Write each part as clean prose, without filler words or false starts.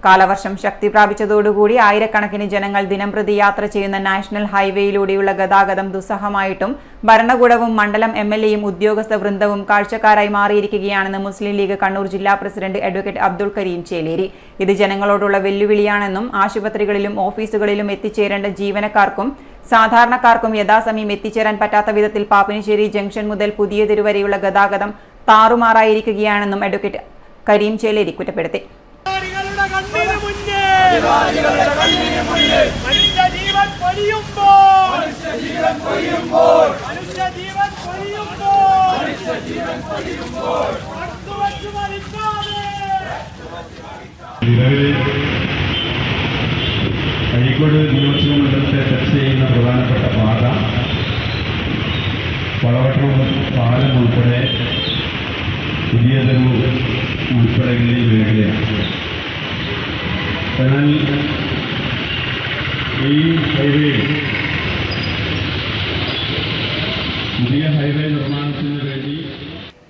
കാലവർഷം ശക്തി പ്രാപിച്ചതോടുകൂടി ആയിരക്കണക്കിന് ജനങ്ങൾ ദിനംപ്രതി യാത്ര ചെയ്യുന്ന നാഷണൽ ഹൈവേയിലൂടെയുള്ള ഗതാഗതം ദുസ്സഹമായിട്ടും ഭരണകൂടവും മണ്ഡലം എംഎൽഎയും ഉദ്യോഗസ്ഥ വൃന്ദവും കാഴ്ചക്കാരായി മാറിയിരിക്കുകയാണെന്ന് മുസ്ലിം ലീഗ് കണ്ണൂർ ജില്ലാ പ്രസിഡന്റ് അഡ്വക്കേറ്റ് അബ്ദുൽ കരീം ചേലേരി. ഇത് ജനങ്ങളോടുള്ള വെല്ലുവിളിയാണെന്നും ആശുപത്രികളിലും ഓഫീസുകളിലും എത്തിച്ചേരേണ്ട ജീവനക്കാർക്കും സാധാരണക്കാർക്കും യഥാസമയം എത്തിച്ചേരാൻ പറ്റാത്ത വിധത്തിൽ പാപ്പിനിശ്ശേരി ജംഗ്ഷൻ മുതൽ പുതിയ തെരു വരെയുള്ള ഗതാഗതം താറുമാറായിരിക്കുകയാണെന്നും അഡ്വക്കേറ്റ് കരീം ചേലേരി കുറ്റപ്പെടുത്തി. അഴീക്കോട് നിയോജക മണ്ഡലത്തെ ടച്ച് ചെയ്യുന്ന പ്രധാനപ്പെട്ട പാത വളവട്ടണം പാലം ഉൾപ്പെടെ പുതിയ തെരു ഉൾപ്പെടെയുള്ള ഈ മേഖലയാണ്. എന്നാൽ ഈ ഹൈവേ പുതിയ ഹൈവേ നിർമ്മാണത്തിന് വേണ്ടി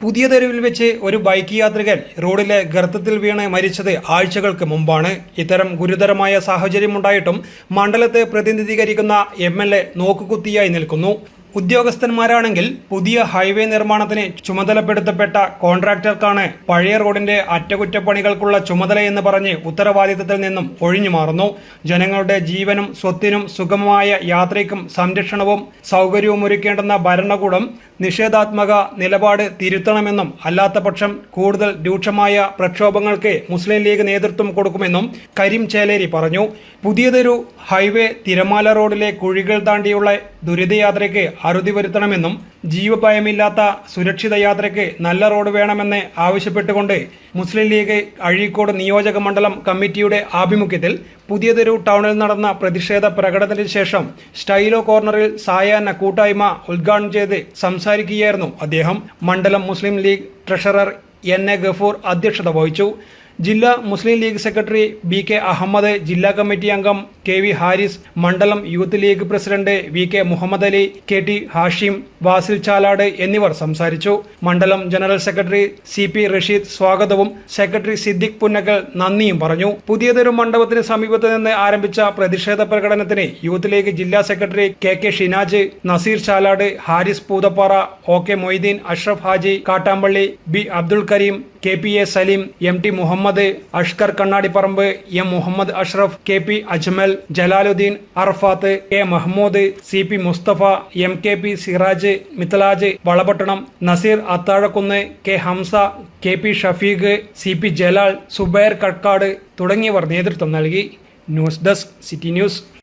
പുതിയ തെരുവിൽ വെച്ച് ഒരു ബൈക്ക് യാത്രികൻ റോഡിലെ ഗർത്തത്തിൽ വീണ് മരിച്ചത് ആഴ്ചകൾക്ക് മുമ്പാണ്. ഇത്തരം ഗുരുതരമായ സാഹചര്യമുണ്ടായിട്ടും മണ്ഡലത്തെ പ്രതിനിധീകരിക്കുന്ന എംഎൽഎ നോക്കുകുത്തിയായി നിൽക്കുന്നു. ഉദ്യോഗസ്ഥന്മാരാണെങ്കിൽ പുതിയ ഹൈവേ നിർമ്മാണത്തിന് ചുമതലപ്പെടുത്തപ്പെട്ട കോൺട്രാക്ടർക്കാണ് പഴയ റോഡിന്റെ അറ്റകുറ്റപ്പണികൾക്കുള്ള ചുമതലയെന്ന് പറഞ്ഞ് ഉത്തരവാദിത്തത്തിൽ നിന്നും ഒഴിഞ്ഞു മാറുന്നു. ജനങ്ങളുടെ ജീവനും സ്വത്തിനും സുഗമമായ യാത്രയ്ക്കും സംരക്ഷണവും സൗകര്യവും ഒരുക്കേണ്ടെന്ന ഭരണകൂടം നിഷേധാത്മക നിലപാട് തിരുത്തണമെന്നും അല്ലാത്തപക്ഷം കൂടുതൽ രൂക്ഷമായ പ്രക്ഷോഭങ്ങൾക്ക് മുസ്ലിം ലീഗ് നേതൃത്വം കൊടുക്കുമെന്നും കരീം ചേലേരി പറഞ്ഞു. പുതിയതൊരു ഹൈവേ തിരമാല റോഡിലെ കുഴികൾ താണ്ടിയുള്ള ദുരിതയാത്രയ്ക്ക് അറുതി വരുത്തണമെന്നും ജീവഭയമില്ലാത്ത സുരക്ഷിത യാത്രയ്ക്ക് നല്ല റോഡ് വേണമെന്ന് ആവശ്യപ്പെട്ടുകൊണ്ട് മുസ്ലിം ലീഗ് അഴീക്കോട് നിയോജക മണ്ഡലം കമ്മിറ്റിയുടെ ആഭിമുഖ്യത്തിൽ പുതിയതൊരു ടൗണിൽ നടന്ന പ്രതിഷേധ പ്രകടനത്തിന് ശേഷം സ്റ്റൈലോ കോർണറിൽ സായാഹ്ന കൂട്ടായ്മ ഉദ്ഘാടനം ചെയ്ത് സംസാരിക്കുകയായിരുന്നു അദ്ദേഹം. മണ്ഡലം Muslim League treasurer N A. Gafoor അധ്യക്ഷത വഹിച്ചു. ജില്ലാ Muslim League secretary B K. Ahammed, ജില്ലാ കമ്മിറ്റി അംഗം കെ.വി. ഹാരിസ്, മണ്ഡലം Youth League president V K. Muhammad Ali, K T. Hashim, Wasil Chalad എന്നിവർ സംസാരിച്ചു. മണ്ഡലം ജനറൽ സെക്രട്ടറി സി.പി. റഷീദ് സ്വാഗതവും സെക്രട്ടറി സിദ്ദിഖ് പുന്നക്കൽ നന്ദിയും പറഞ്ഞു. പുതിയതൊരു മണ്ഡപത്തിന് സമീപത്ത് നിന്ന് ആരംഭിച്ച പ്രതിഷേധ പ്രകടനത്തിന് യൂത്ത് ലീഗ് ജില്ലാ secretary K K. Shinaj, Naseer Chalad, Haris Poothappara, O K. Moideen, Ashraf Haji Kattampally, B. Abdul Kareem, K P A. Saleem, M T. Muhammad, Ashkar Kannadiparamba, M. Muhammad Ashraf, K P. Ajmal, Jalaluddin Arafath, K. Mahmood, C P. Musthafa, M K P. Siraj, Mithlaj Valapattanam, Naseer Athazhakunnu, K. Hamsa, K P. Shafeeq, C P. Jalal, Zubair Kakkad തുടങ്ങിയവർ നേതൃത്വം നൽകി. News desk, City news.